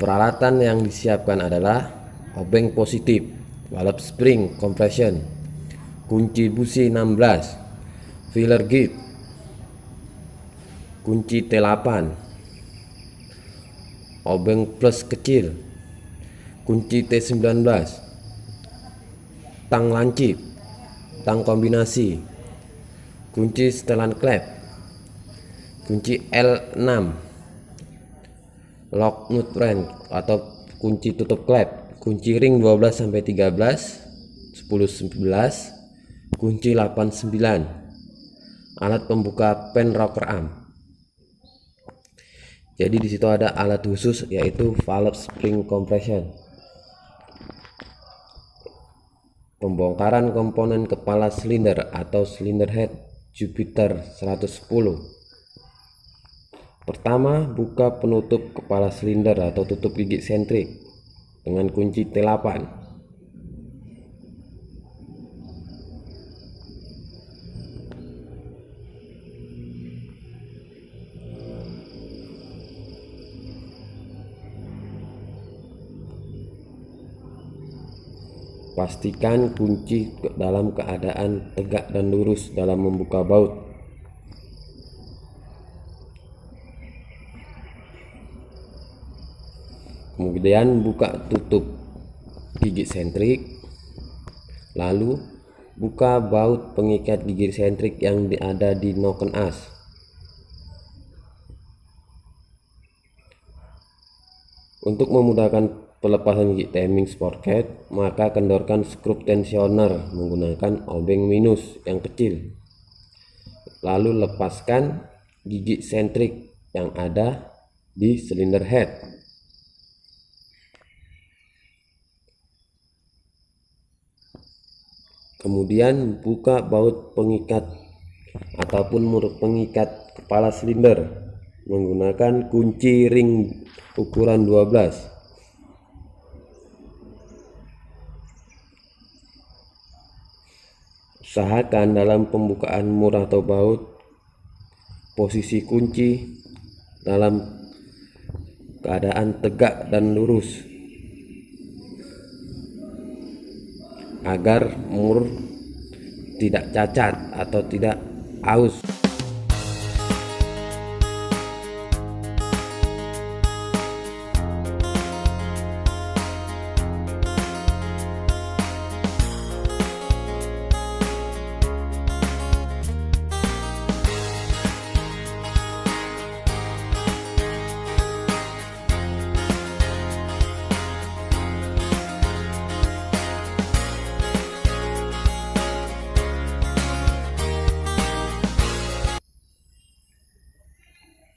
Peralatan yang disiapkan adalah obeng positif, valve spring compression, kunci busi 16, filler gate, kunci T8, obeng plus kecil, kunci T19, tang lancip, tang kombinasi, kunci setelan klep, kunci L6, lock nut wrench atau kunci tutup klep, kunci ring 12 sampai 13, 10 11, kunci 89, alat pembuka pen rocker arm. Jadi di situ ada alat khusus yaitu valve spring compression. Pembongkaran komponen kepala silinder atau cylinder head Jupiter 110. Pertama, buka penutup kepala silinder atau tutup gigi sentrik dengan kunci T8. Pastikan kunci dalam keadaan tegak dan lurus dalam membuka baut. Kemudian buka tutup gigi sentrik, lalu buka baut pengikat gigi sentrik yang ada di noken as. Untuk memudahkan pelepasan gigi timing sprocket, maka kendorkan skrup tensioner menggunakan obeng minus yang kecil, lalu lepaskan gigi sentrik yang ada di cylinder head. Kemudian buka baut pengikat ataupun mur pengikat kepala silinder menggunakan kunci ring ukuran 12. Usahakan dalam pembukaan mur atau baut, posisi kunci dalam keadaan tegak dan lurus agar mur tidak cacat atau tidak aus.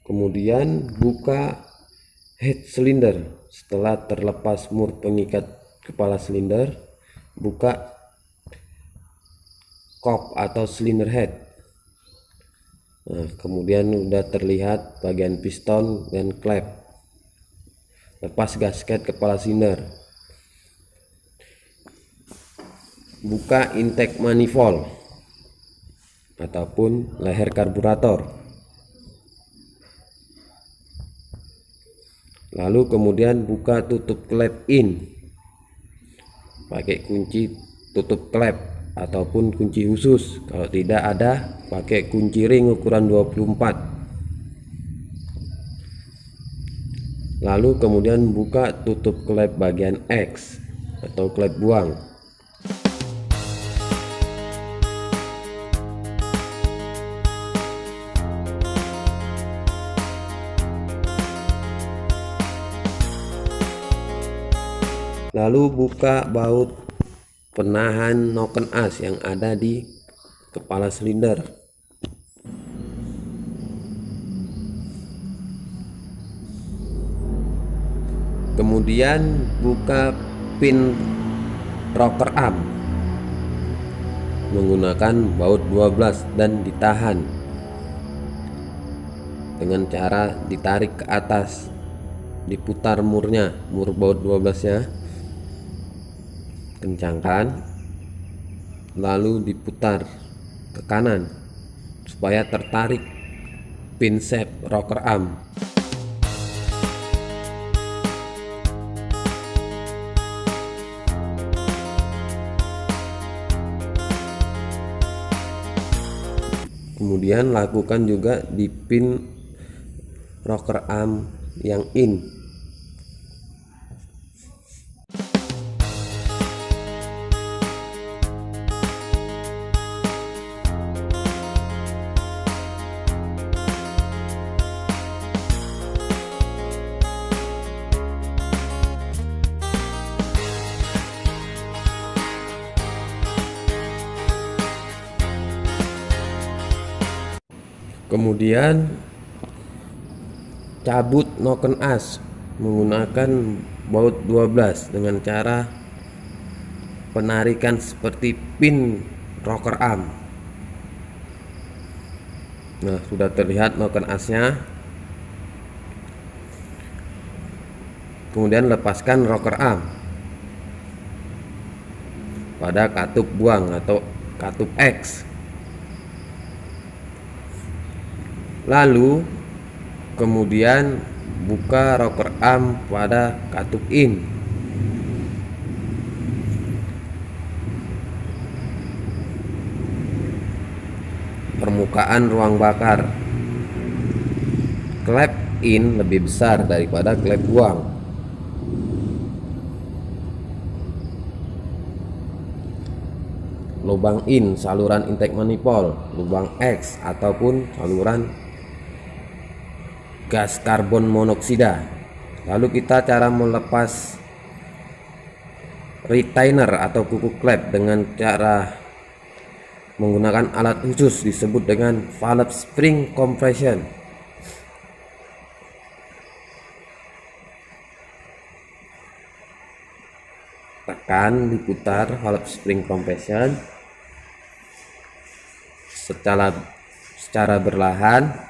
Kemudian buka head cylinder. Setelah terlepas mur pengikat kepala silinder, buka kop atau cylinder head. Nah, kemudian sudah terlihat bagian piston dan klep. Lepas gasket kepala silinder. Buka intake manifold ataupun leher karburator. Lalu kemudian buka tutup klep in pakai kunci tutup klep ataupun kunci khusus. Kalau tidak ada, pakai kunci ring ukuran 24. Lalu kemudian buka tutup klep bagian X atau klep buang. Lalu buka baut penahan noken as yang ada di kepala silinder. Kemudian buka pin rocker arm menggunakan baut 12 dan ditahan dengan cara ditarik ke atas, diputar murnya, mur baut 12 nya kencangkan, lalu diputar ke kanan supaya tertarik pin shape rocker arm. Kemudian lakukan juga di pin rocker arm yang in. Kemudian cabut noken as menggunakan baut 12 dengan cara penarikan seperti pin rocker arm. Nah, sudah terlihat noken asnya. Kemudian lepaskan rocker arm pada katup buang atau katup X. Lalu kemudian buka rocker arm pada katup in. Permukaan ruang bakar klep in lebih besar daripada klep buang. Lubang in saluran intake manifold, lubang X ataupun saluran gas karbon monoksida. Lalu kita cara melepas retainer atau kuku klep dengan cara menggunakan alat khusus disebut dengan valve spring compression. Tekan, diputar valve spring compression secara berlahan.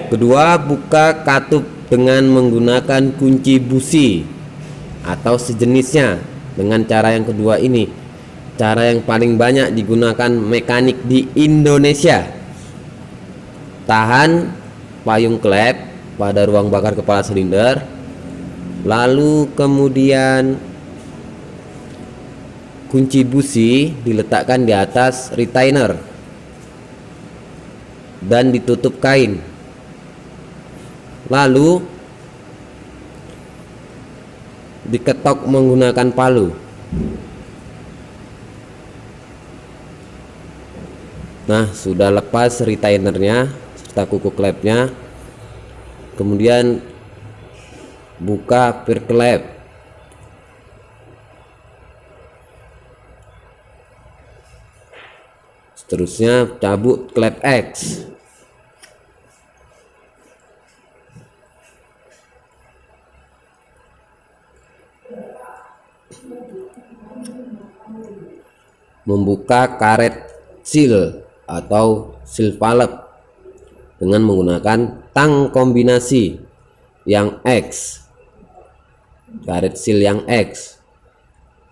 Kedua, buka katup dengan menggunakan kunci busi atau sejenisnya. Dengan cara yang kedua ini, cara yang paling banyak digunakan mekanik di Indonesia. Tahan payung klep pada ruang bakar kepala silinder, lalu kemudian kunci busi diletakkan di atas retainer dan ditutup kain. Lalu diketok menggunakan palu. Nah, sudah lepas retainernya serta kuku klepnya. Kemudian buka peer klep. Seterusnya cabut klep X. Membuka karet seal atau seal valve dengan menggunakan tang kombinasi yang X, karet seal yang X.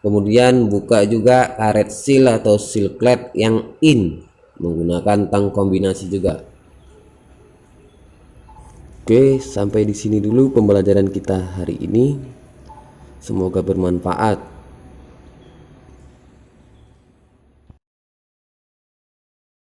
Kemudian buka juga karet seal atau seal klep yang in menggunakan tang kombinasi juga. Oke, sampai di sini dulu pembelajaran kita hari ini. Semoga bermanfaat.